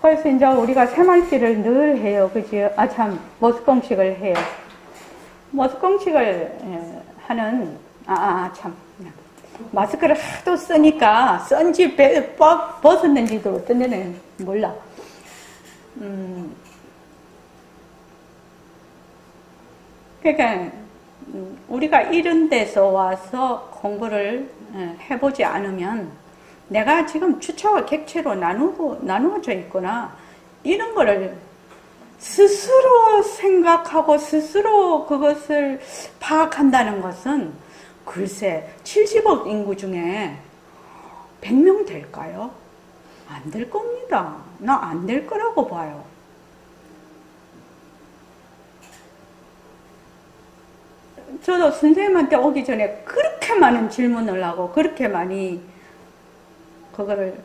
그래서 이제 우리가 새말귀를 늘 해요. 그지? 참, 머스공식을 해요. 머스공식을 하는, 참. 마스크를 하도 쓰니까, 쓴지 벗었는지도 어떤 데는 몰라. 그러니까, 우리가 이런 데서 와서 공부를 해보지 않으면, 내가 지금 주체와 객체로 나누어져 있구나. 이런 거를 스스로 생각하고 스스로 그것을 파악한다는 것은 글쎄 70억 인구 중에 100명 될까요? 안 될 겁니다. 나 안 될 거라고 봐요. 저도 선생님한테 오기 전에 그렇게 많은 질문을 하고 그렇게 많이 그거를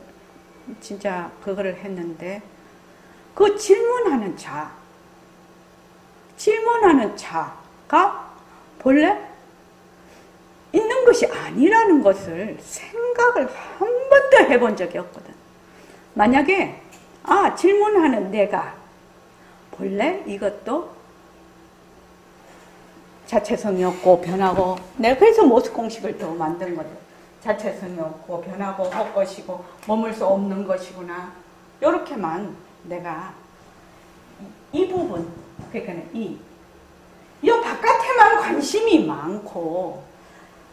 했는데 그 질문하는 자가 본래 있는 것이 아니라는 것을 생각을 한 번도 해본 적이 없거든. 만약에 질문하는 내가 본래 이것도 자체성이 없고 변하고 내가 그래서 모습공식을 더 만든 거든. 자체성이 없고 변하고 헛것이고 머물 수 없는 것이구나. 이렇게만 내가 이 부분, 그러니까 이 바깥에만 관심이 많고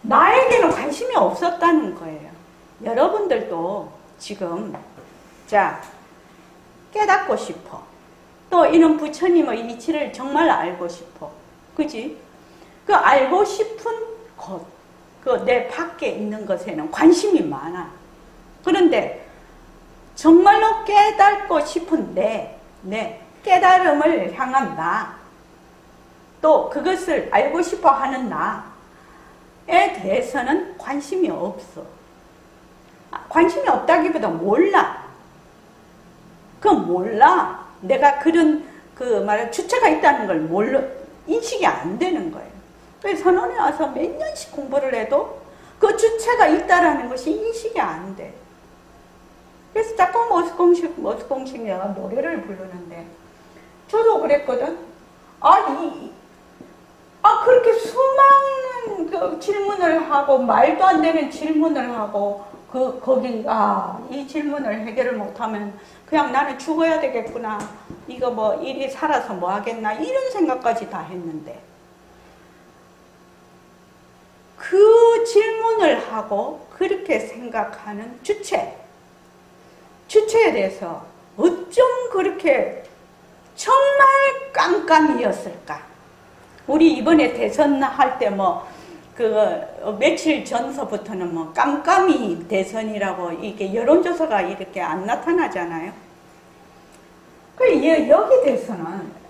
나에게는 관심이 없었다는 거예요. 여러분들도 지금 깨닫고 싶어. 또 이런 부처님의 이치를 정말 알고 싶어. 그지? 그 알고 싶은 것, 그 내 밖에 있는 것에는 관심이 많아. 그런데 정말로 깨닫고 싶은 내 깨달음을 향한 나, 또 그것을 알고 싶어 하는 나에 대해서는 관심이 없어. 관심이 없다기보다 몰라. 몰라. 내가 그런 주체가 있다는 걸 인식이 안 되는 거예요. 그래서 선원에 와서 몇 년씩 공부를 해도 그 주체가 있다라는 것이 인식이 안 돼. 그래서 자꾸 머스공식 내가 노래를 부르는데 저도 그랬거든. 그렇게 수많은 질문을 하고 말도 안 되는 질문을 하고 이 질문을 해결을 못하면 그냥 나는 죽어야 되겠구나. 이거 일이 살아서 뭐 하겠나 이런 생각까지 다 했는데 그 질문을 하고 그렇게 생각하는 주체에 대해서 어쩜 그렇게 정말 깜깜이었을까? 우리 이번에 대선 할 때 며칠 전서부터는 깜깜이 대선이라고 이게 여론조사가 이렇게 안 나타나잖아요. 여기 대해서는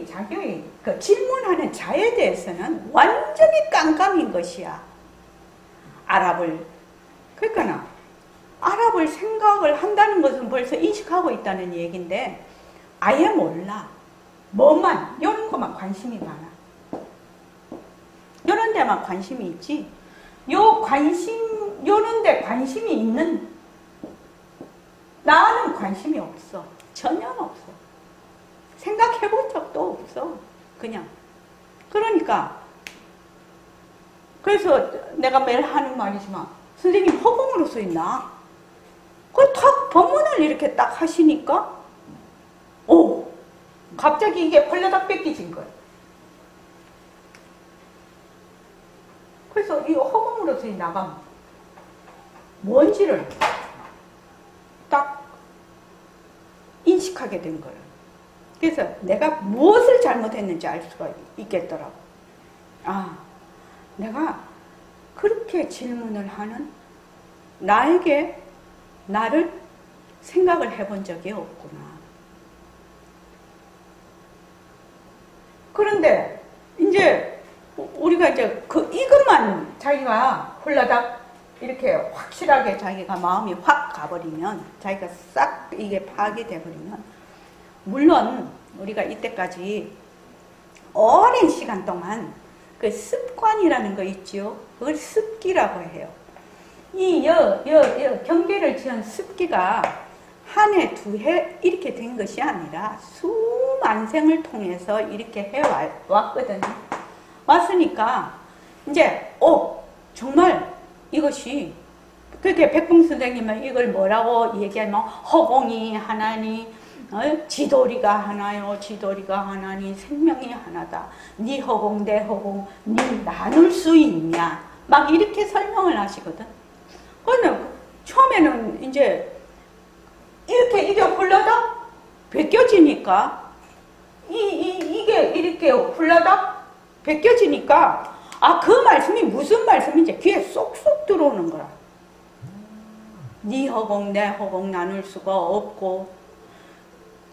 자기의 질문하는 자에 대해서는 완전히 깜깜인 것이야. 아랍을 생각을 한다는 것은 벌써 인식하고 있다는 얘기인데 아예 몰라. 이런 것만 관심이 많아. 이런 데만 관심이 있지. 요런 데 관심이 있는 나는 관심이 없어. 전혀 없어. 생각해 본 적도 없어. 그냥. 그래서 내가 매일 하는 말이지만, 선생님 허공으로 써 있나? 탁 법문을 이렇게 딱 하시니까, 갑자기 이게 홀라닥 뺏기진 거예요. 그래서 이 허공으로 써 있나가 뭔지를 딱 인식하게 된 거예요. 그래서 내가 무엇을 잘못했는지 알 수가 있겠더라고. 내가 그렇게 질문을 하는 나를 생각을 해본 적이 없구나. 그런데 이제 우리가 이것만 자기가 홀라닥 이렇게 확실하게 자기가 마음이 확 가버리면, 자기가 싹 이게 파악이 돼버리면, 물론 우리가 이때까지 오랜 시간 동안 그 습관이라는 거 있죠. 그걸 습기라고 해요. 이 경계를 지은 습기가 한 해, 두 해 이렇게 된 것이 아니라 수만 생을 통해서 이렇게 해왔거든요. 왔으니까 이제 정말 이것이 그렇게 백봉 선생님은 이걸 뭐라고 얘기하면 허공이 하나니 지도리가 하나요. 지도리가 하나니 생명이 하나다. 네 허공 내 허공 네 나눌 수 있냐 막 이렇게 설명을 하시거든. 그런데 처음에는 이제 이게 훌러다 벗겨지니까 이게 이렇게 훌러다 벗겨지니까 그 말씀이 무슨 말씀인지 귀에 쏙쏙 들어오는 거야. 네 허공 내 허공 나눌 수가 없고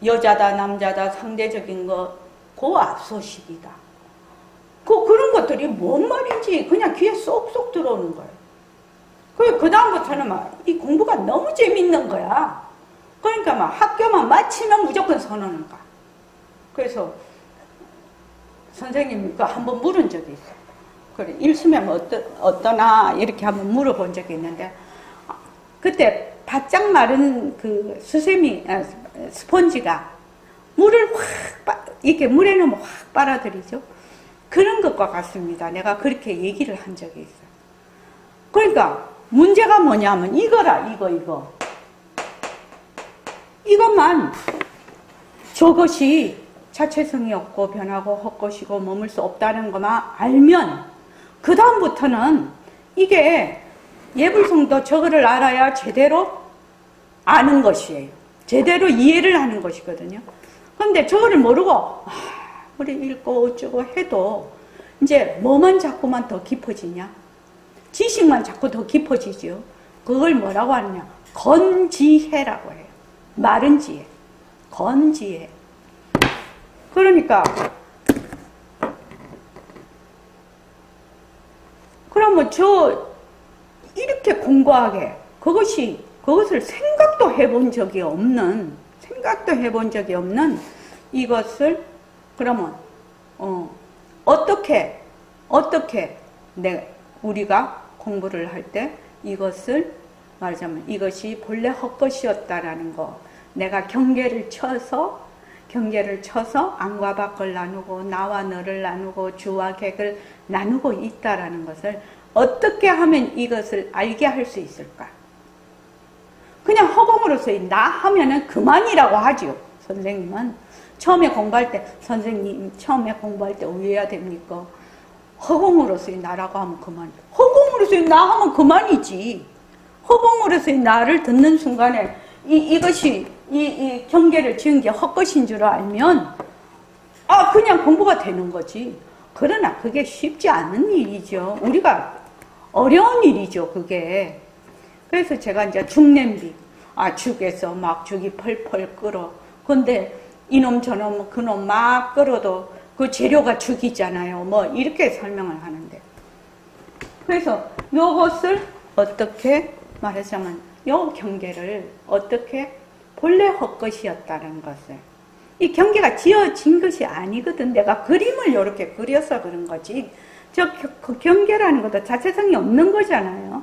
여자다 남자다 상대적인 거 그 앞소식이다. 그런 것들이 뭔 말인지 그냥 귀에 쏙쏙 들어오는 거예요. 그 다음부터는 막 이 공부가 너무 재밌는 거야. 그러니까 막 학교만 마치면 무조건 선언을 가. 그래서 선생님이 그거 한번 물은 적이 있어. 그래 일수면 어떠나 이렇게 한번 물어본 적이 있는데 그때 바짝 마른 그 스펀지가 물을 이렇게 물에 넣으면 확 빨아들이죠. 그런 것과 같습니다. 내가 그렇게 얘기를 한 적이 있어요. 그러니까 문제가 뭐냐면 이거라 이거 이것만 저것이 자체성이 없고 변하고 헛것이고 머물 수 없다는 것만 알면 그 다음부터는 이게 예불성도 저거를 알아야 제대로 아는 것이에요. 제대로 이해를 하는 것이거든요. 그런데 저거를 모르고 우리 읽고 어쩌고 해도 이제 뭐만 자꾸만 더 깊어지냐? 지식만 자꾸 더 깊어지죠. 그걸 뭐라고 하느냐? 건지해라고 해요. 마른 지혜. 건지혜. 그러니까 그러면 이렇게 공고하게 그것을 생각도 해본 적이 없는 이것을 그러면 어떻게 우리가 공부를 할 때 이것을 말하자면 이것이 본래 헛것이었다라는 거, 내가 경계를 쳐서 안과 밖을 나누고 나와 너를 나누고 주와 객을 나누고 있다라는 것을 어떻게 하면 이것을 알게 할 수 있을까? 그냥 허공으로서의 나 하면은 그만이라고 하죠. 선생님은 처음에 공부할 때 선생님 처음에 공부할 때 왜 해야 됩니까? 허공으로서의 나라고 하면 그만. 허공으로서의 나 하면 그만이지. 허공으로서의 나를 듣는 순간에 이것이 이 경계를 지은 게 헛것인 줄 알면 그냥 공부가 되는 거지. 그러나 그게 쉽지 않은 일이죠. 우리가 어려운 일이죠, 그게. 그래서 제가 이제 죽냄비, 죽에서 막 죽이 펄펄 끓어. 근데 이놈 저놈 그놈 막 끓어도 그 재료가 죽이잖아요. 뭐 이렇게 설명을 하는데. 그래서 요것을 어떻게 말하자면 요 경계를 어떻게 본래 헛것이었다는 것을. 이 경계가 지어진 것이 아니거든. 내가 그림을 이렇게 그려서 그런 거지. 그 경계라는 것도 자체성이 없는 거잖아요.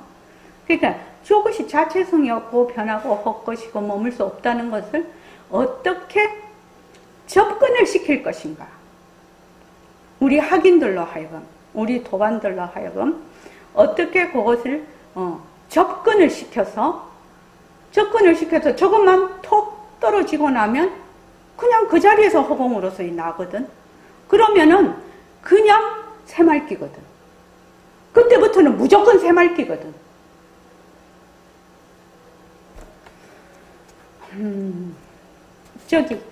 그러니까 저것이 자체성이 없고 변하고 헛것이고 머물 수 없다는 것을 어떻게 접근을 시킬 것인가. 우리 학인들로 하여금, 우리 도반들로 하여금 어떻게 그것을 접근을 시켜서 저것만 톡 떨어지고 나면 그냥 그 자리에서 허공으로서 나거든. 그러면은 그냥 새말기거든. 그때부터는 무조건 새말기거든.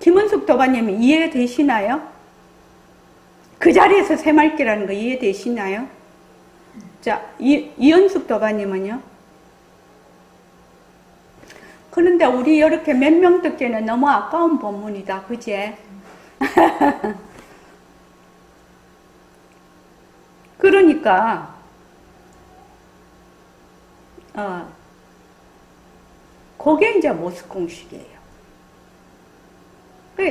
김은숙 도반님이 이해되시나요? 그 자리에서 새말기라는 거 이해되시나요? 자, 이연숙 도반님은요? 그런데 우리 이렇게 몇 명 듣기에는 너무 아까운 본문이다. 그제? 그러니까 그게 이제 모습공식이에요.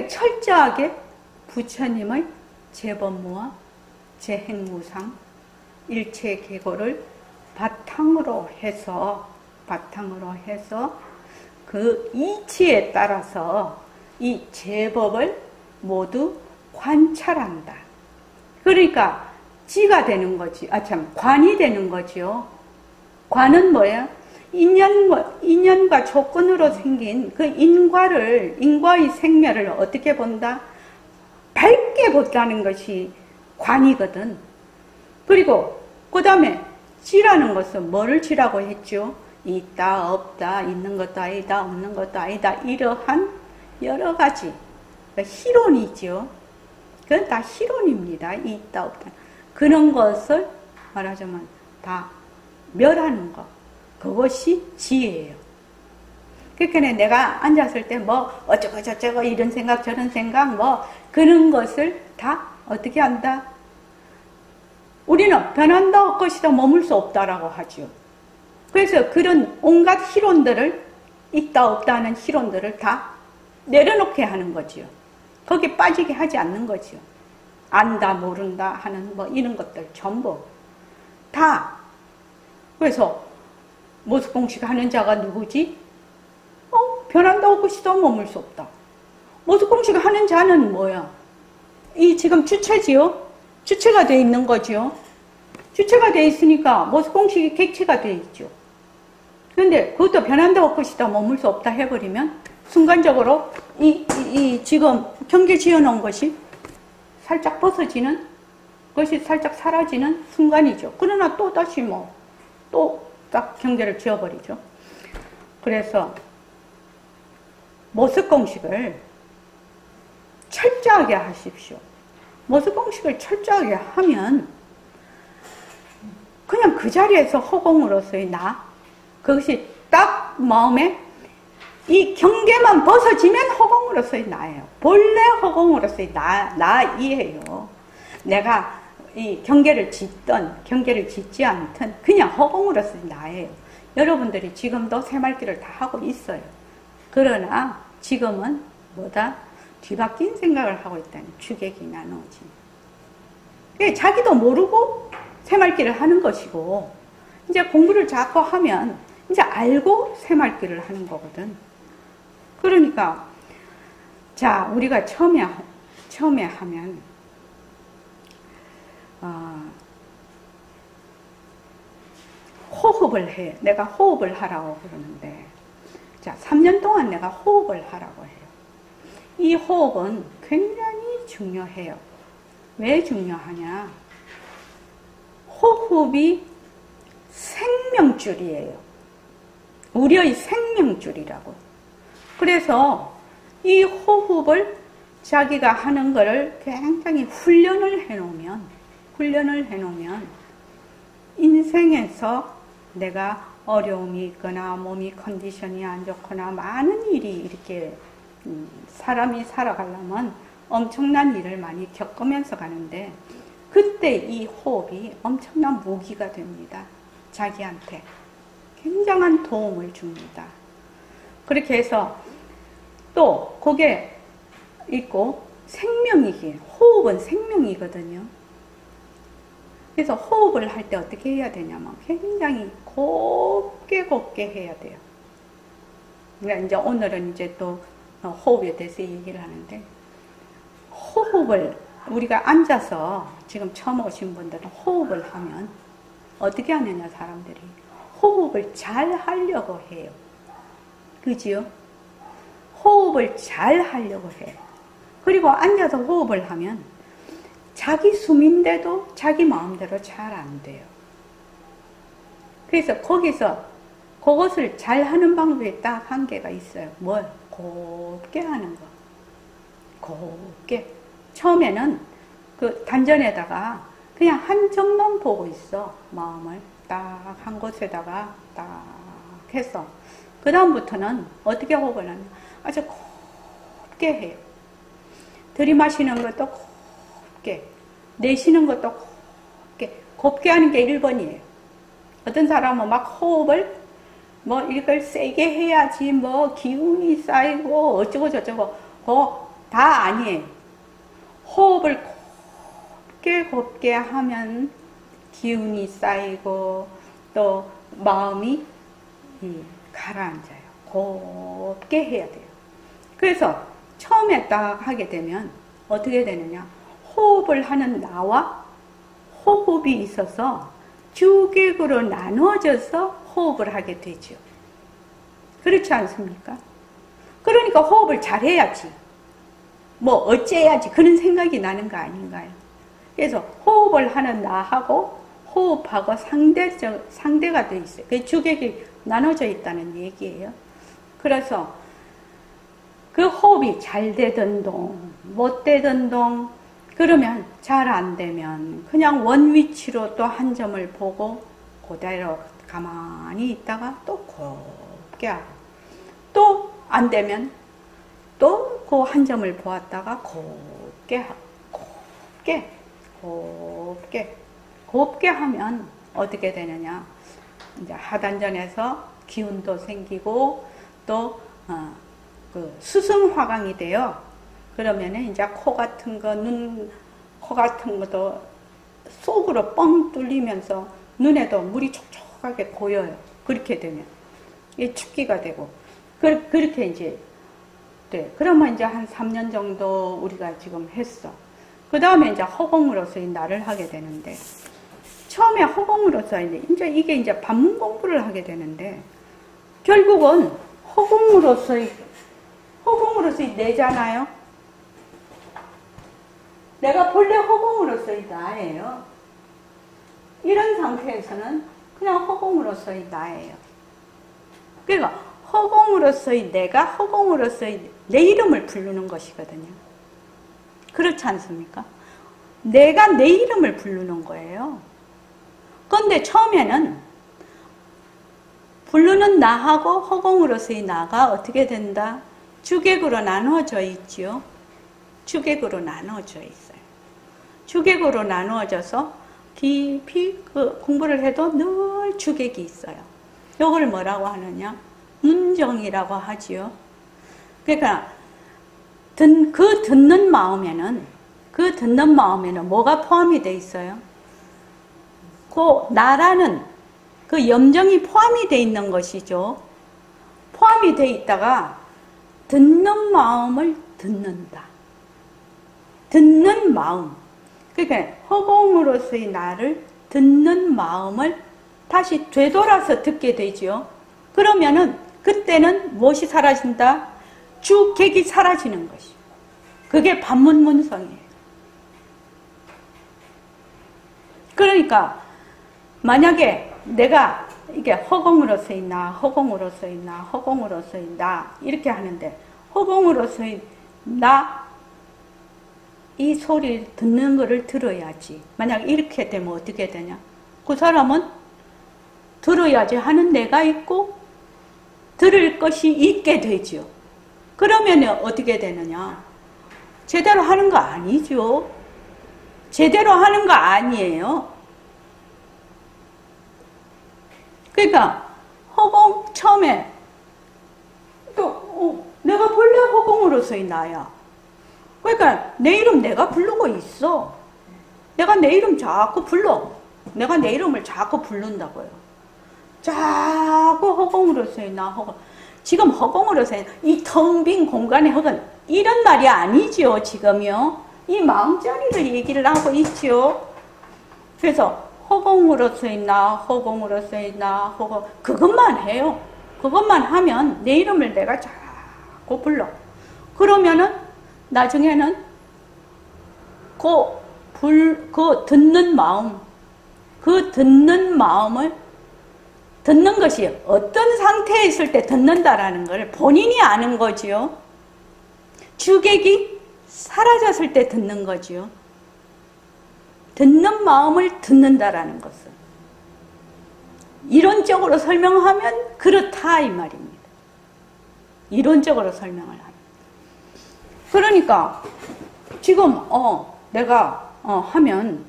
철저하게 부처님의 재법무와 재행무상 일체계고를 바탕으로 해서 그 이치에 따라서 이 제법을 모두 관찰한다. 그러니까 지가 되는 거지. 관이 되는 거지요. 관은 뭐예요? 인연과 조건으로 생긴 그 인과의 생멸을 어떻게 본다? 밝게 본다는 것이 관이거든. 그리고 그 다음에 지라는 것은 뭐를 지라고 했죠? 있다, 없다, 있는 것도 아니다, 없는 것도 아니다. 이러한 여러 가지 희론이죠. 그건 다 희론입니다. 있다, 없다. 그런 것을 말하자면 다 멸하는 것. 그것이 지혜예요. 그러니까 내가 앉았을 때 뭐 어쩌고 저쩌고 이런 생각 저런 생각 뭐 그런 것을 다 어떻게 한다? 우리는 변한다 것이다 머물 수 없다라고 하죠. 그래서 그런 온갖 희론들을 있다 없다 하는 희론들을 다 내려놓게 하는 거지요. 거기에 빠지게 하지 않는 거지요. 안다 모른다 하는 뭐 이런 것들 전부 다. 그래서 모습공식 하는 자가 누구지? 변한다고 것이다 머물 수 없다. 모습공식 하는 자는 뭐야? 이 지금 주체지요? 주체가 되어 있는 거지요. 주체가 되어 있으니까 모습공식이 객체가 되어 있죠. 그런데 그것도 변한다고 것이다 머물 수 없다 해버리면 순간적으로 지금 경계 지어놓은 것이 살짝 벗어지는 것이 살짝 사라지는 순간이죠. 그러나 또 다시 또 딱 경계를 지어버리죠. 그래서 모습공식을 철저하게 하십시오. 모습공식을 철저하게 하면 그냥 그 자리에서 허공으로서의 나, 그것이 딱 마음에 이 경계만 벗어지면 허공으로서의 나예요. 본래 허공으로서의 나이에요. 내가 이 경계를 짓던 경계를 짓지 않든 그냥 허공으로서의 나예요. 여러분들이 지금도 새말길을 다 하고 있어요. 그러나 지금은 뭐다? 뒤바뀐 생각을 하고 있다는 주객이 나누어진. 자기도 모르고 새말길을 하는 것이고 이제 공부를 자꾸 하면 이제 알고 새말길을 하는 거거든. 그러니까 자 우리가 처음에 하면 호흡을 해. 내가 호흡을 하라고 그러는데 자 3년 동안 내가 호흡을 하라고 해요. 이 호흡은 굉장히 중요해요. 왜 중요하냐? 호흡이 생명줄이에요. 우리의 생명줄이라고. 그래서 이 호흡을 자기가 하는 거를 굉장히 훈련을 해놓으면 인생에서 내가 어려움이 있거나 몸이 컨디션이 안 좋거나 많은 일이 이렇게 사람이 살아가려면 엄청난 일을 많이 겪으면서 가는데 그때 이 호흡이 엄청난 무기가 됩니다. 자기한테 굉장한 도움을 줍니다. 그렇게 해서 또 그게 있고 생명이기에 호흡은 생명이거든요. 그래서 호흡을 할 때 어떻게 해야 되냐면 굉장히 곱게 해야 돼요. 그러니까 이제 오늘은 이제 또 호흡에 대해서 얘기를 하는데 호흡을 우리가 앉아서 지금 처음 오신 분들은 호흡을 하면 어떻게 하느냐 사람들이 호흡을 잘 하려고 해요. 그지요? 호흡을 잘 하려고 해요. 그리고 앉아서 호흡을 하면 자기 숨인데도 자기 마음대로 잘 안 돼요. 그래서 거기서 그것을 잘 하는 방법에 딱 한계가 있어요. 뭘? 곱게 하는 거. 곱게. 처음에는 그 단전에다가 그냥 한 점만 보고 있어. 마음을 딱 한 곳에다가 딱 해서. 그 다음부터는 어떻게 호흡을 하냐. 아주 곱게 해요. 들이마시는 것도 곱게, 내쉬는 것도 곱게 하는 게 1번이에요. 어떤 사람은 막 호흡을 뭐 이걸 세게 해야지 뭐 기운이 쌓이고 어쩌고 저쩌고 그거 다 아니에요. 호흡을 곱게 하면 기운이 쌓이고 또 마음이 가라앉아요. 곱게 해야 돼요. 그래서 처음에 딱 하게 되면 어떻게 되느냐, 호흡을 하는 나와 호흡이 있어서 주객으로 나눠져서 호흡을 하게 되죠. 그렇지 않습니까? 그러니까 호흡을 잘 해야지, 뭐 어째야지 그런 생각이 나는 거 아닌가요? 그래서 호흡을 하는 나하고 호흡하고 상대가 돼 있어요. 그 주객이 나눠져 있다는 얘기예요. 그래서 그 호흡이 잘 되던 동, 못 되던 동, 그러면 잘 안 되면 그냥 원 위치로 또 한 점을 보고 그대로 가만히 있다가 또 곱게 하고, 또 안 되면 또 그 한 점을 보았다가 곱게 하고, 곱게 하면 어떻게 되느냐, 이제 하단전에서 기운도 생기고 또 그 수승화강이 돼요. 그러면은 이제 코 같은 거, 코 같은 것도 속으로 뻥 뚫리면서 눈에도 물이 촉촉하게 고여요. 그렇게 되면 이게 축기가 되고, 그렇게 이제 돼. 그러면 이제 한 3년 정도 우리가 지금 했어. 그 다음에 이제 허공으로서의 나를 하게 되는데, 처음에 허공으로서 이제 이게 반문 공부를 하게 되는데, 결국은 허공으로서의 내잖아요. 내가 본래 허공으로서의 나예요. 이런 상태에서는 그냥 허공으로서의 나예요. 그러니까 허공으로서의 내가 허공으로서의 내 이름을 부르는 것이거든요. 그렇지 않습니까? 내가 내 이름을 부르는 거예요. 그런데 처음에는 부르는 나하고 허공으로서의 나가 어떻게 된다? 주객으로 나누어져 있지요. 주객으로 나누어져 있어요. 주객으로 나누어져서 깊이 공부를 해도 늘 주객이 있어요. 이걸 뭐라고 하느냐? 문정이라고 하지요. 그러니까 그 듣는 마음에는 뭐가 포함이 되어 있어요? 그 나라는 그 염정이 포함이 되어 있는 것이죠. 포함이 되어 있다가 듣는 마음을 듣는다. 듣는 마음. 그러니까 허공으로서의 나를 듣는 마음을 다시 되돌아서 듣게 되죠. 그러면은 그때는 무엇이 사라진다? 주객이 사라지는 것이요. 그게 반문문성이에요. 그러니까 만약에 내가 이게 허공으로서의 나, 허공으로서의 나, 허공으로서의 나 이렇게 하는데, 허공으로서의 나, 이 소리를 듣는 거를 들어야지. 만약 이렇게 되면 어떻게 되냐? 그 사람은 들어야지 하는 내가 있고 들을 것이 있게 되죠. 그러면 어떻게 되느냐? 제대로 하는 거 아니죠. 제대로 하는 거 아니에요. 그러니까 허공 처음에 또 내가 본래 허공으로서의 나야. 그러니까 내 이름 내가 부르고 있어. 내가 내 이름 자꾸 불러. 내가 내 이름을 자꾸 부른다고요. 자꾸 허공으로서의 나, 허공. 지금 허공으로서의 이 텅 빈 공간의 허공, 이런 말이 아니지요, 지금요. 이 마음자리를 얘기를 하고 있지요. 그래서 허공으로서의 나, 허공으로서의 나, 허공, 그것만 해요. 그것만 하면 내 이름을 내가 자꾸 불러. 그러면은 나중에는 그 듣는 마음, 그 듣는 마음을, 듣는 것이 어떤 상태에 있을 때 듣는다라는 걸 본인이 아는 거지요. 주객이 사라졌을 때 듣는 거지요. 듣는 마음을 듣는다라는 것은 이론적으로 설명하면 그렇다 이 말입니다. 이론적으로 설명을 하면. 그러니까 지금 내가 하면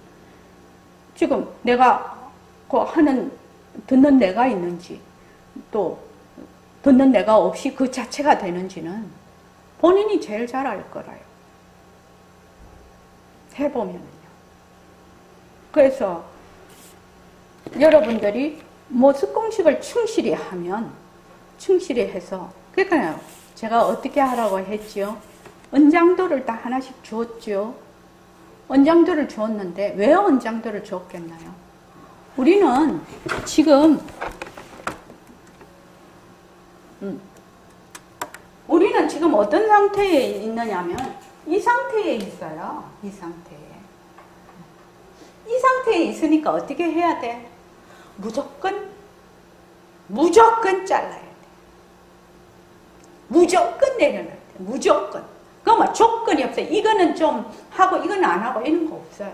지금 내가 하는 듣는 내가 있는지 또 듣는 내가 없이 그 자체가 되는지는 본인이 제일 잘 알 거라요. 해보면은요. 그래서 여러분들이 뭐 습공식을 충실히 하면 충실히 해서, 그러니까요, 제가 어떻게 하라고 했지요? 은장도를 다 하나씩 주었죠. 은장도를 주었는데 왜 은장도를 주었겠나요? 우리는 지금 우리는 지금 어떤 상태에 있느냐면 이 상태에 있어요. 이 상태에. 이 상태에 있으니까 어떻게 해야 돼? 무조건 잘라야 돼. 무조건 내려놔야 돼. 무조건. 그러면 조건이 없어요. 이거는 좀 하고 이건 안 하고 이런 거 없어요.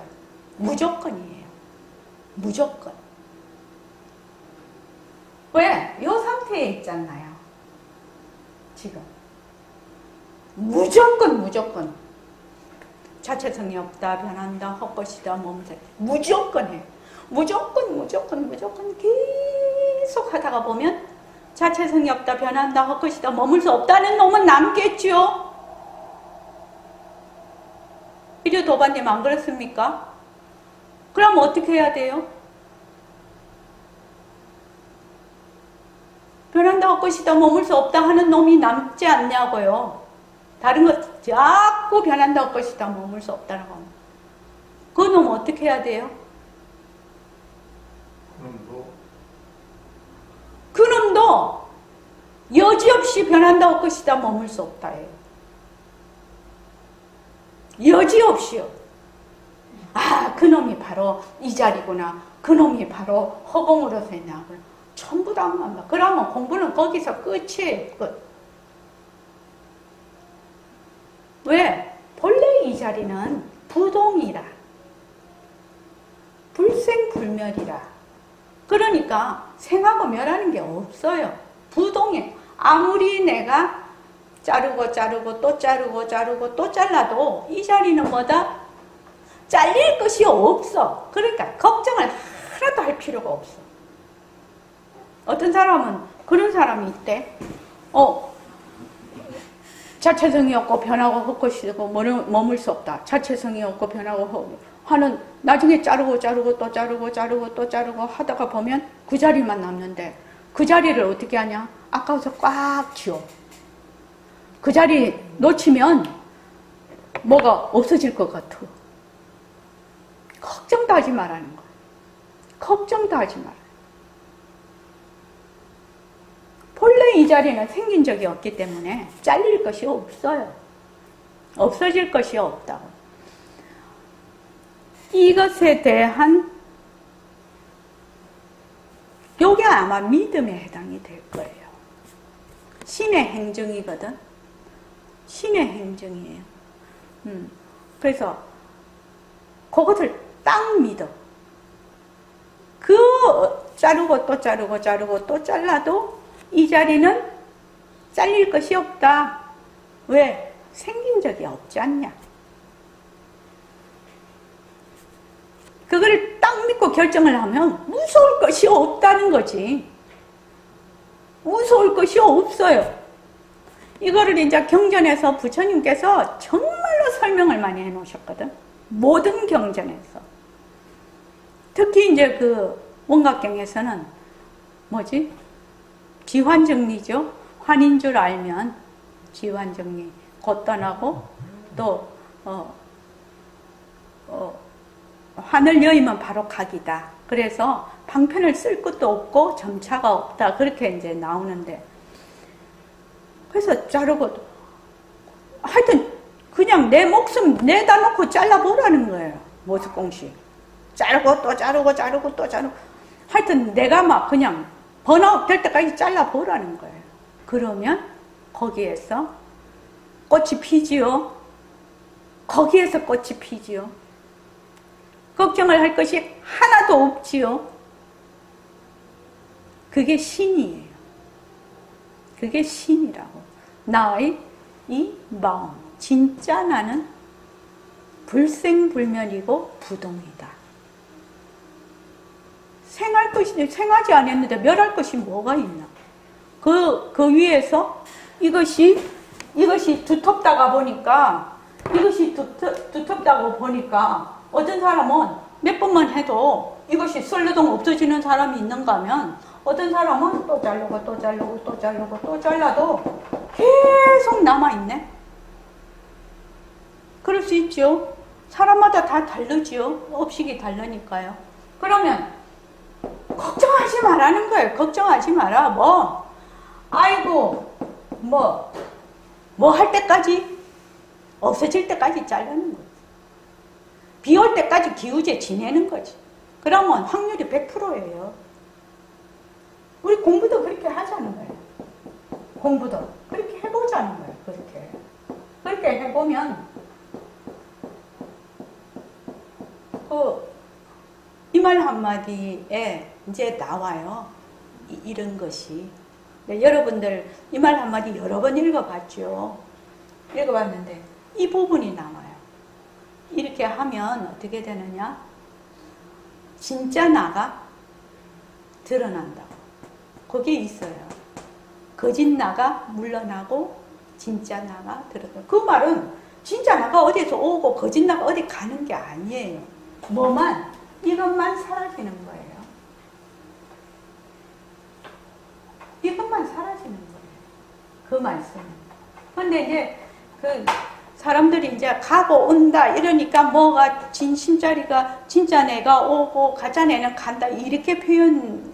무조건이에요. 무조건. 왜? 이 상태에 있잖아요. 지금. 무조건. 자체성이 없다, 변한다, 헛것이다, 몸살. 무조건 해. 무조건 계속 하다가 보면 자체성이 없다, 변한다, 헛것이다, 머물 수 없다는 놈은 남겠죠? 이제 도반님 안 그렇습니까? 그럼 어떻게 해야 돼요? 변한다, 헛것이다, 머물 수 없다 하는 놈이 남지 않냐고요. 다른 것 자꾸 변한다, 헛것이다, 머물 수 없다라고 하면 그 놈 어떻게 해야 돼요? 그놈도 여지없이 변한다, 헛것이다, 머물 수 없다예요. 여지없이요. 아, 그놈이 바로 이 자리구나. 그놈이 바로 허공으로서 있나. 전부 다 안 간다. 그러면 공부는 거기서 끝이에요. 끝. 왜? 본래 이 자리는 부동이라. 불생불멸이라. 그러니까 생하고 멸하는 게 없어요. 부동에 아무리 내가 자르고 또 자르고 또 잘라도 이 자리는 뭐다? 잘릴 것이 없어. 그러니까 걱정을 하나도 할 필요가 없어. 어떤 사람은 그런 사람이 있대. 자체성이 없고 변하고 헛것이고 머물 수 없다. 자체성이 없고 변하고 하는 나중에 자르고 또 자르고 하다가 보면 그 자리만 남는데 그 자리를 어떻게 하냐? 아까워서 꽉 쥐어. 그 자리 놓치면 뭐가 없어질 것 같아. 걱정도 하지 말라는 거야. 걱정도 하지 마라. 본래 이 자리는 생긴 적이 없기 때문에 잘릴 것이 없어요. 없어질 것이 없다고. 이것에 대한 요게 아마 믿음에 해당이 될 거예요. 신의 행정이거든. 신의 행정이에요. 그래서 그것을 딱 믿어. 그 자르고 또 잘라도 이 자리는 잘릴 것이 없다. 왜? 생긴 적이 없지 않냐. 그걸 딱 믿고 결정을 하면 무서울 것이 없다는 거지. 무서울 것이 없어요. 이거를 이제 경전에서 부처님께서 정말로 설명을 많이 해놓으셨거든. 모든 경전에서. 특히 이제 그 원각경에서는 뭐지? 지환정리죠. 환인 줄 알면 지환정리 곧 떠나고 또 환을 여의면 바로 각이다. 그래서 방편을 쓸 것도 없고 점차가 없다. 그렇게 이제 나오는데 그래서 자르고 하여튼 그냥 내 목숨 내다 놓고 잘라보라는 거예요. 모습공식. 자르고 또 자르고 하여튼 내가 막 그냥 번아웃 될 때까지 잘라보라는 거예요. 그러면 거기에서 꽃이 피지요. 거기에서 꽃이 피지요. 걱정을 할 것이 하나도 없지요. 그게 신이에요. 그게 신이라고. 나의 이 마음. 진짜 나는 불생불멸이고 부동이다. 생하지 않았는데 멸할 것이 뭐가 있나? 그 위에서 이것이 두텁다가 보니까 두텁다고 보니까 어떤 사람은 몇 번만 해도 이것이 썰러동 없어지는 사람이 있는가 하면 어떤 사람은 또 자르고 또 자르고 또 자르고 또 잘라도 계속 남아있네. 그럴 수 있죠. 사람마다 다 다르죠. 업식이 다르니까요. 그러면 걱정하지 말라는 거예요. 걱정하지 마라. 아이고 뭐 할 때까지, 없어질 때까지 자르는 거지. 비 올 때까지 기우제 지내는 거지. 그러면 확률이 100%예요. 우리 공부도 그렇게 하자는 거예요. 공부도 그렇게 해보자는 거예요. 그렇게 해보면 이 말 한마디에 이제 나와요. 이런 것이. 여러분들 이 말 한마디 여러 번 읽어봤죠. 읽어봤는데 이 부분이 나와요. 이렇게 하면 어떻게 되느냐? 진짜 나가 드러난다고. 거기에 있어요. 거짓 나가 물러나고 진짜 나가 드러난다. 그 말은 진짜 나가 어디에서 오고 거짓 나가 어디 가는 게 아니에요. 이것만 사라지는 거예요. 이것만 사라지는 거예요. 그 말씀은. 근데 이제 사람들이 이제 가고 온다 이러니까 뭐가 진심자리가 진짜 내가 오고 가짜 내는 간다 이렇게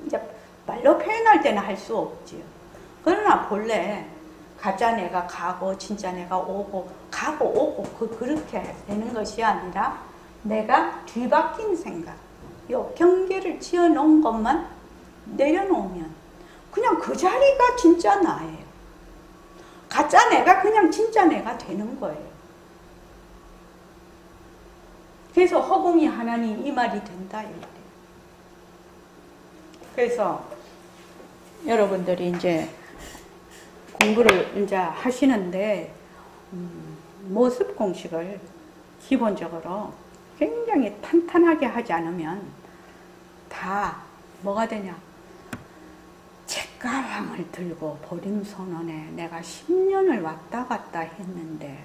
이제 말로 표현할 때는 할 수 없지요. 그러나 본래 가짜 내가 가고 진짜 내가 오고 가고 오고 그렇게 되는 것이 아니라 내가 뒤바뀐 생각, 요 경계를 지어놓은 것만 내려놓으면 그냥 그 자리가 진짜 나예요. 가짜 내가 그냥 진짜 내가 되는 거예요. 그래서 허공이 하나님 이 말이 된다 이래요. 그래서 여러분들이 이제 공부를 이제 하시는데 모습 공식을 기본적으로 굉장히 탄탄하게 하지 않으면 다 뭐가 되냐? 책가방을 들고 보림선언에 내가 10년을 왔다 갔다 했는데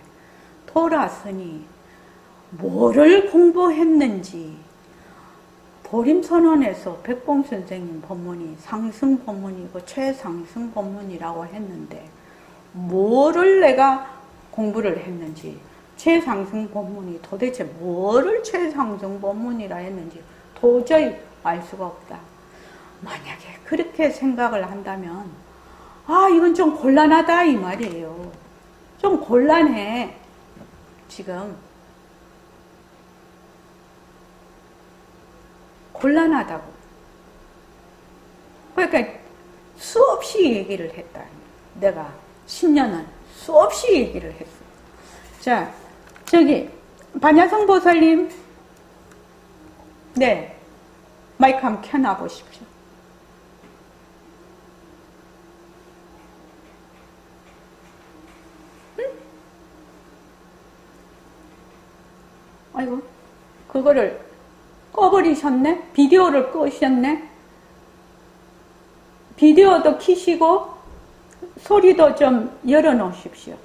돌아서니 뭐를 공부했는지 보림선언에서 백봉선생님 법문이 상승 법문이고 최상승 법문이라고 했는데 뭐를 내가 공부를 했는지 최상승 법문이 도대체 뭐를 최상승 법문이라 했는지 도저히 알 수가 없다. 만약에 그렇게 생각을 한다면 이건 좀 곤란하다 이 말이에요. 좀 곤란해. 지금 곤란하다고. 그러니까 수없이 얘기를 했다. 내가 10년은 수없이 얘기를 했어. 자, 저기 반야성 보살님, 네, 마이크 한번 켜놔 보십시오. 응? 아이고, 그거를 꺼버리셨네? 비디오를 끄셨네? 비디오도 켜시고 소리도 좀 열어놓으십시오.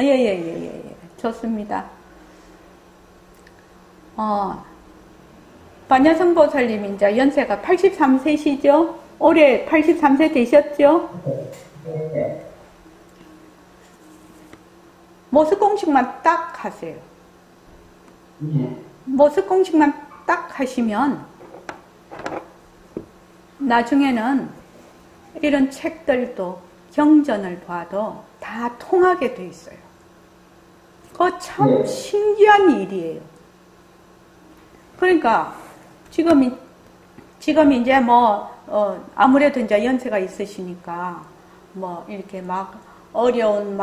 예. 좋습니다. 반야성 보살님 이제 연세가 83세시죠? 올해 83세 되셨죠? 모습 공식만 딱 하세요. 모습 공식만 딱 하시면 나중에는 이런 책들도 경전을 봐도 다 통하게 돼 있어요. 그거 참 신기한 일이에요. 그러니까 지금 이제 아무래도 이제 연세가 있으시니까 이렇게 막 어려운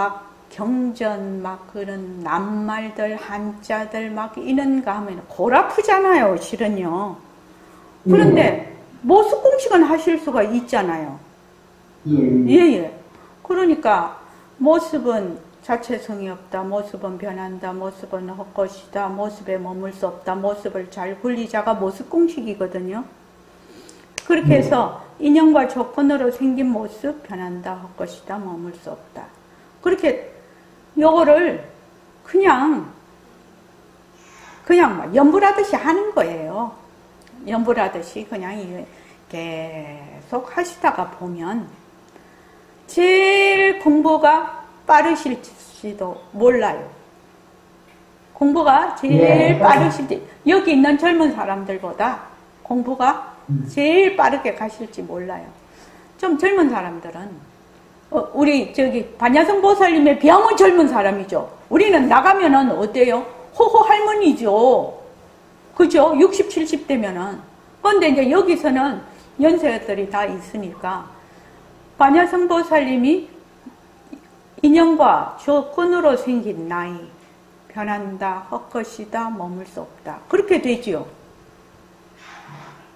경전 그런 낱말들 한자들 이런 거 하면 골 아프잖아요, 실은요. 그런데 모습 공식은 하실 수가 있잖아요. 예. 그러니까 모습은 자체성이 없다. 모습은 변한다. 모습은 헛것이다. 모습에 머물 수 없다. 모습을 잘 굴리자가 모습 공식이거든요. 그렇게 해서 인연과 조건으로 생긴 모습 변한다. 헛것이다. 머물 수 없다. 그렇게 요거를 그냥 막 연불하듯이 하는 거예요. 연불하듯이 그냥 계속 하시다가 보면 제일 공부가 빠르실지도 몰라요. 공부가 제일 빠르실지, 여기 있는 젊은 사람들보다 공부가 제일 빠르게 가실지 몰라요. 좀 젊은 사람들은, 우리 반야성 보살님에 비하면 젊은 사람이죠. 우리는 나가면은 어때요? 호호 할머니죠. 그죠? 60, 70 되면은. 그런데 이제 여기서는 연세들이 다 있으니까, 반야성 보살님이 인연과 조건으로 생긴 나이, 변한다, 헛것이다, 머물 수 없다. 그렇게 되지요.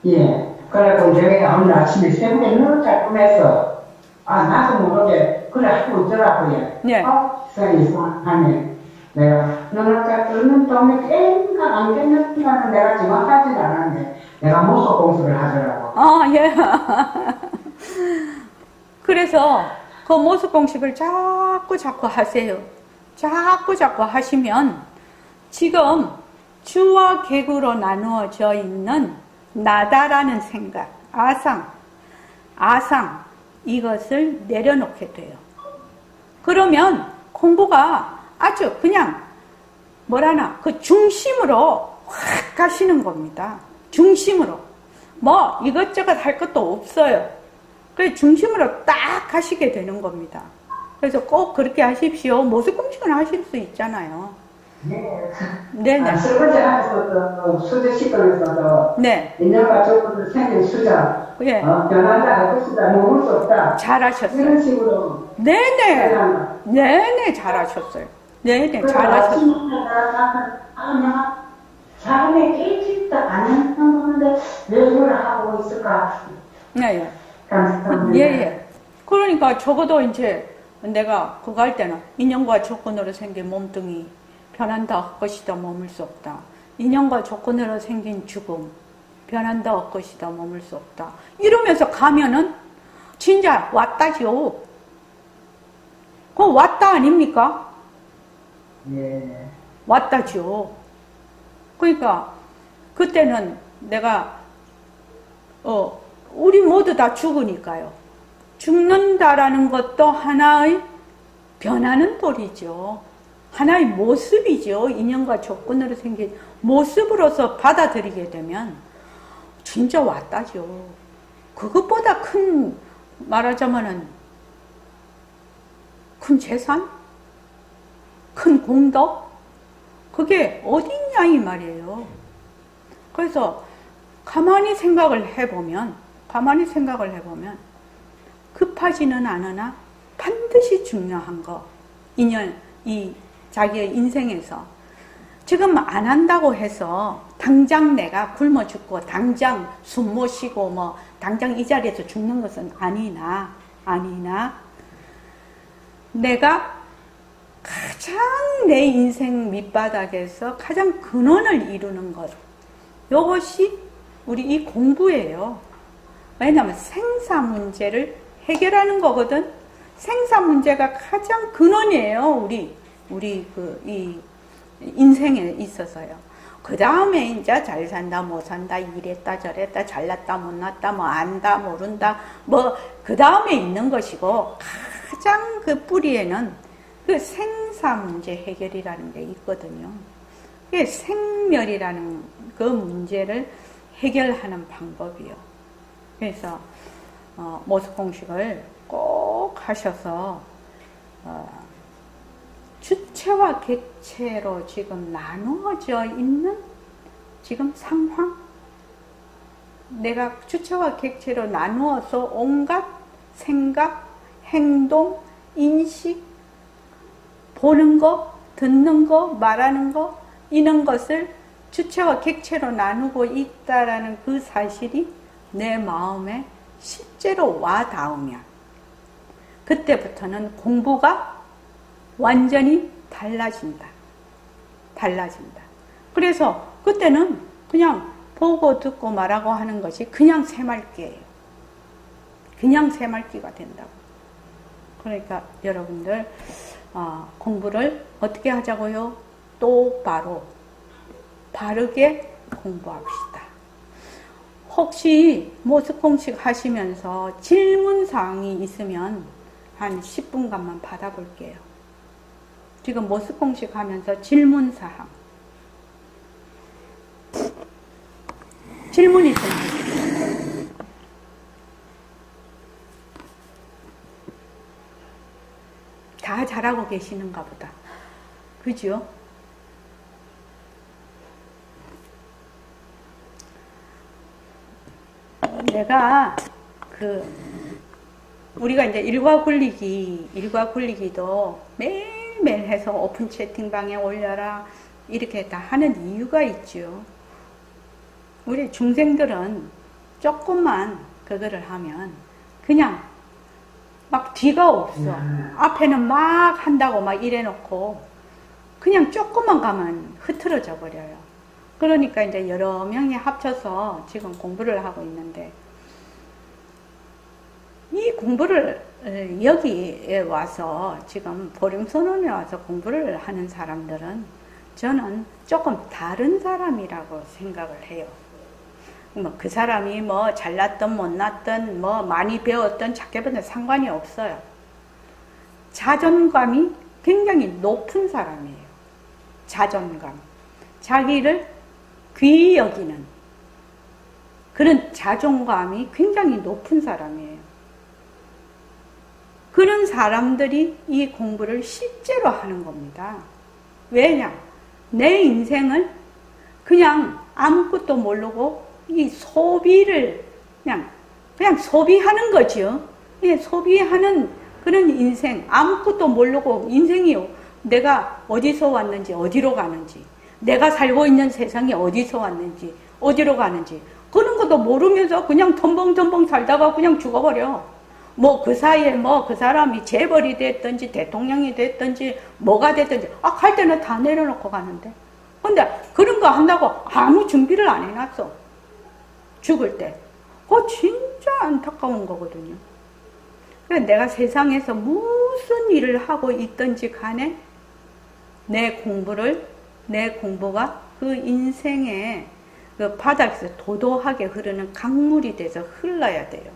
예. 그래갖고 제가 오늘 아침에 새벽에 너무 잘 꿈했어. 나도 모르게 그래 하고 있더라고요. 네. 세상에 이상하네. 내가 너는 너는 도움이 깨인가 안 깨는가는 내가 정확하진 않았는데 내가 모속 공수를 하더라고. 예. 그래서 그 모습 공식을 자꾸 하세요. 자꾸 하시면 지금 주와 객으로 나누어져 있는 나다라는 생각, 아상 이것을 내려놓게 돼요. 그러면 공부가 아주 그냥 그 중심으로 확 가시는 겁니다. 중심으로. 뭐 이것저것 할 것도 없어요. 그래서 중심으로 딱 가시게 되는 겁니다. 그래서 꼭 그렇게 하십시오. 모습 공식은 하실 수 있잖아요. 네네. 설거지하면서도 수저 씻으면서도 네. 인연과 조건으로 생긴 수저. 예. 변한다 할 것이다. 머물 수 없다. 잘하셨어요. 이런 식으로. 네네 잘하셨어요. 네네 잘하셨어요. 내가 자금에 깨지지도 않았는데 왜 그걸 하고 있을까? 네. 예. 그러니까 적어도 이제 내가 그거 할 때는 인연과 조건으로 생긴 몸뚱이 변한다 헛것이다 머물 수 없다. 인연과 조건으로 생긴 죽음 변한다 헛것이다 머물 수 없다. 이러면서 가면은 진짜 왔다죠. 그거 왔다 아닙니까? 예. 왔다죠. 그러니까 그때는 내가 우리 모두 다 죽으니까요. 죽는다라는 것도 하나의 변하는 도리죠. 하나의 모습이죠. 인연과 조건으로 생긴 모습으로서 받아들이게 되면 진짜 왔다죠. 그것보다 큰, 말하자면은 큰 재산? 큰 공덕? 그게 어딨냐 이 말이에요. 그래서 가만히 생각을 해보면 급하지는 않으나 반드시 중요한 거, 인연, 자기의 인생에서 지금 안 한다고 해서 당장 내가 굶어 죽고 당장 숨 못 쉬고 뭐 당장 이 자리에서 죽는 것은 아니나 내가 가장 내 인생 밑바닥에서 가장 근원을 이루는 것, 이것이 우리 이 공부예요. 왜냐하면 생사 문제를 해결하는 거거든. 생사 문제가 가장 근원이에요. 우리 이 인생에 있어서요. 그 다음에 이제 잘 산다, 못 산다, 이랬다, 저랬다, 잘났다, 못났다, 뭐 안다, 모른다, 뭐 그 다음에 있는 것이고 가장 그 뿌리에는 그 생사 문제 해결이라는 게 있거든요. 그게 생멸이라는 그 문제를 해결하는 방법이요. 그래서 모습 공식을 꼭 하셔서 주체와 객체로 지금 나누어져 있는 지금 상황, 내가 주체와 객체로 나누어서 온갖 생각, 행동, 인식, 보는 거, 듣는 거, 말하는 거, 이런 것을 주체와 객체로 나누고 있다라는 그 사실이 내 마음에 실제로 와 닿으면 그때부터는 공부가 완전히 달라진다. 그래서 그때는 그냥 보고 듣고 말하고 하는 것이 그냥 새말기예요. 그냥 새말기가 된다고. 그러니까 여러분들 공부를 어떻게 하자고요? 똑바로 바르게 공부합시다. 혹시 모스공식 하시면서 질문사항이 있으면 한 10분간만 받아볼게요. 지금 모스공식 하면서 질문사항. 질문 있으면. 다 잘하고 계시는가 보다. 그죠? 내가 우리가 이제 일과 굴리기도 매일매일 해서 오픈 채팅방에 올려라 이렇게 다 하는 이유가 있죠. 우리 중생들은 조금만 그거를 하면 그냥 막 뒤가 없어. 앞에는 막 한다고 막 이래놓고 그냥 조금만 가면 흐트러져 버려요. 그러니까 이제 여러 명이 합쳐서 지금 공부를 하고 있는데, 이 공부를 여기에 와서 지금 보림선언에 와서 공부를 하는 사람들은 저는 조금 다른 사람이라고 생각을 해요. 뭐 그 사람이 뭐 잘났든 못났든 뭐 많이 배웠든 작게 배웠든 상관이 없어요. 자존감이 굉장히 높은 사람이에요. 자존감. 자기를 귀히 여기는 그런 자존감이 굉장히 높은 사람이에요. 그런 사람들이 이 공부를 실제로 하는 겁니다. 왜냐? 내 인생을 그냥 아무것도 모르고 이 소비를 그냥 소비하는 거죠. 소비하는 그런 인생, 아무것도 모르고 인생이 내가 어디서 왔는지 어디로 가는지, 내가 살고 있는 세상이 어디서 왔는지 어디로 가는지 그런 것도 모르면서 그냥 덤벙덤벙 살다가 그냥 죽어버려. 뭐 그 사이에 뭐 그 사람이 재벌이 됐든지 대통령이 됐든지 뭐가 됐든지 갈 때는 다 내려놓고 가는데, 근데 그런 거 한다고 아무 준비를 안 해놨어. 죽을 때. 그거 진짜 안타까운 거거든요. 그래서 내가 세상에서 무슨 일을 하고 있든지 간에 내 공부가 그 인생의 그 바닥에서 도도하게 흐르는 강물이 돼서 흘러야 돼요.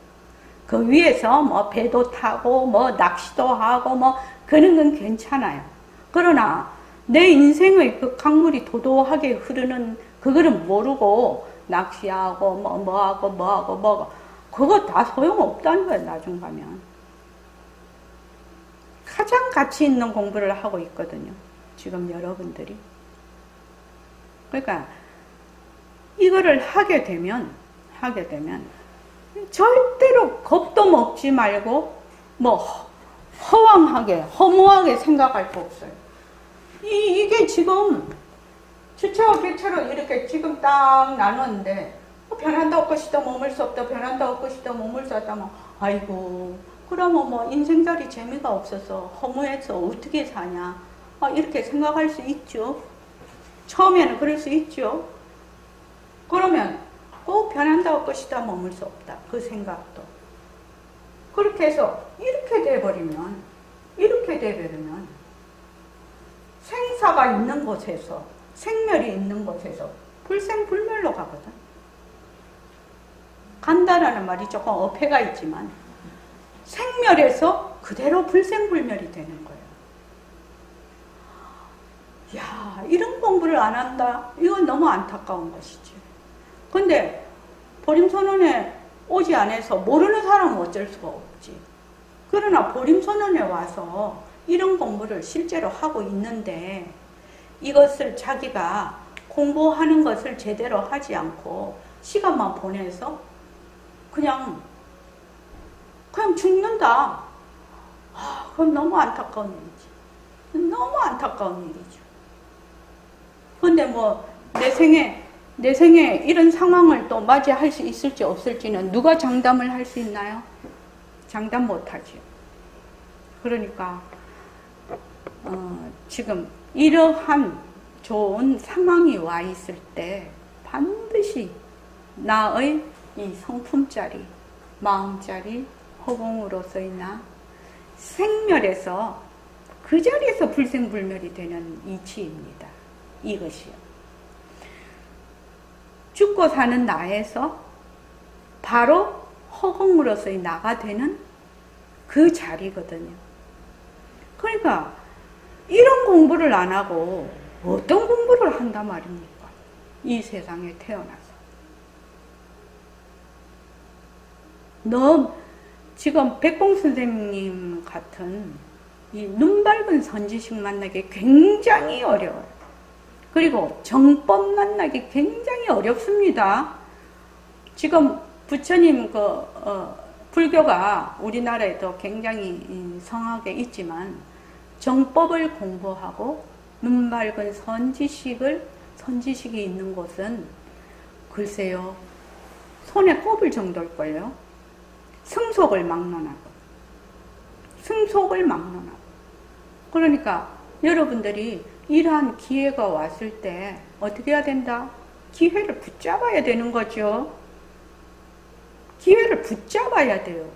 그 위에서 뭐 배도 타고 뭐 낚시도 하고 뭐 그런 건 괜찮아요. 그러나 내 인생의 그 강물이 도도하게 흐르는 그거를 모르고 낚시하고 뭐하고 그거 다 소용없다는 거예요. 나중 가면. 가장 가치 있는 공부를 하고 있거든요. 지금 여러분들이. 그러니까 이거를 하게 되면 절대로 겁도 먹지 말고 뭐 허황하게 허무하게 생각할 거 없어요. 이게 지금 주체와 객체로 이렇게 지금 딱 나눴는데 변한다 없것이다 머물 수 없다, 변한다 없것이다 머물 수 없다, 뭐 아이고 그러면 뭐 인생살이 재미가 없어서 허무해서 어떻게 사냐 이렇게 생각할 수 있죠. 처음에는 그럴 수 있죠. 그러면 꼭 변한다 없것이다 머물 수 없다, 그 생각도 그렇게 해서 이렇게 돼버리면 생사가 있는 곳에서, 생멸이 있는 곳에서 불생불멸로 가거든. 간다라는 말이 조금 어폐가 있지만 생멸에서 그대로 불생불멸이 되는 거예요. 야, 이런 공부를 안 한다? 이건 너무 안타까운 것이지. 근데 보림선언에 오지 않아서 모르는 사람은 어쩔 수가 없지. 그러나 보림선언에 와서 이런 공부를 실제로 하고 있는데 이것을 자기가 공부하는 것을 제대로 하지 않고 시간만 보내서 그냥 죽는다. 그건 너무 안타까운 일이지. 너무 안타까운 일이죠. 근데 뭐 내 생에 이런 상황을 또 맞이할 수 있을지 없을지는 누가 장담을 할 수 있나요? 장담 못하죠. 그러니까 지금 이러한 좋은 상황이 와 있을 때 반드시 나의 이 성품짜리, 마음짜리, 허공으로서의 나, 생멸에서 그 자리에서 불생불멸이 되는 이치입니다. 이것이요. 죽고 사는 나에서 바로 허공으로서의 나가 되는 그 자리거든요. 그러니까 이런 공부를 안 하고 어떤 공부를 한단 말입니까? 이 세상에 태어나서. 지금 백봉 선생님 같은 이 눈 밝은 선지식 만나기 굉장히 어려워요. 그리고 정법 만나기 굉장히 어렵습니다. 지금 부처님 불교가 우리나라에도 굉장히 성하게 있지만 정법을 공부하고 눈 밝은 선지식이 있는 곳은 글쎄요, 손에 꼽을 정도일걸요. 승속을 막론하고. 그러니까 여러분들이 이러한 기회가 왔을 때 어떻게 해야 된다? 기회를 붙잡아야 되는 거죠. 기회를 붙잡아야 돼요.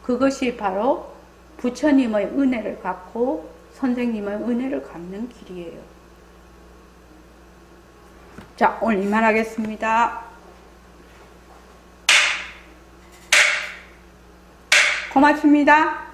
그것이 바로 부처님의 은혜를 갖고 선생님의 은혜를 갖는 길이에요. 자, 오늘 이만하겠습니다. 고맙습니다.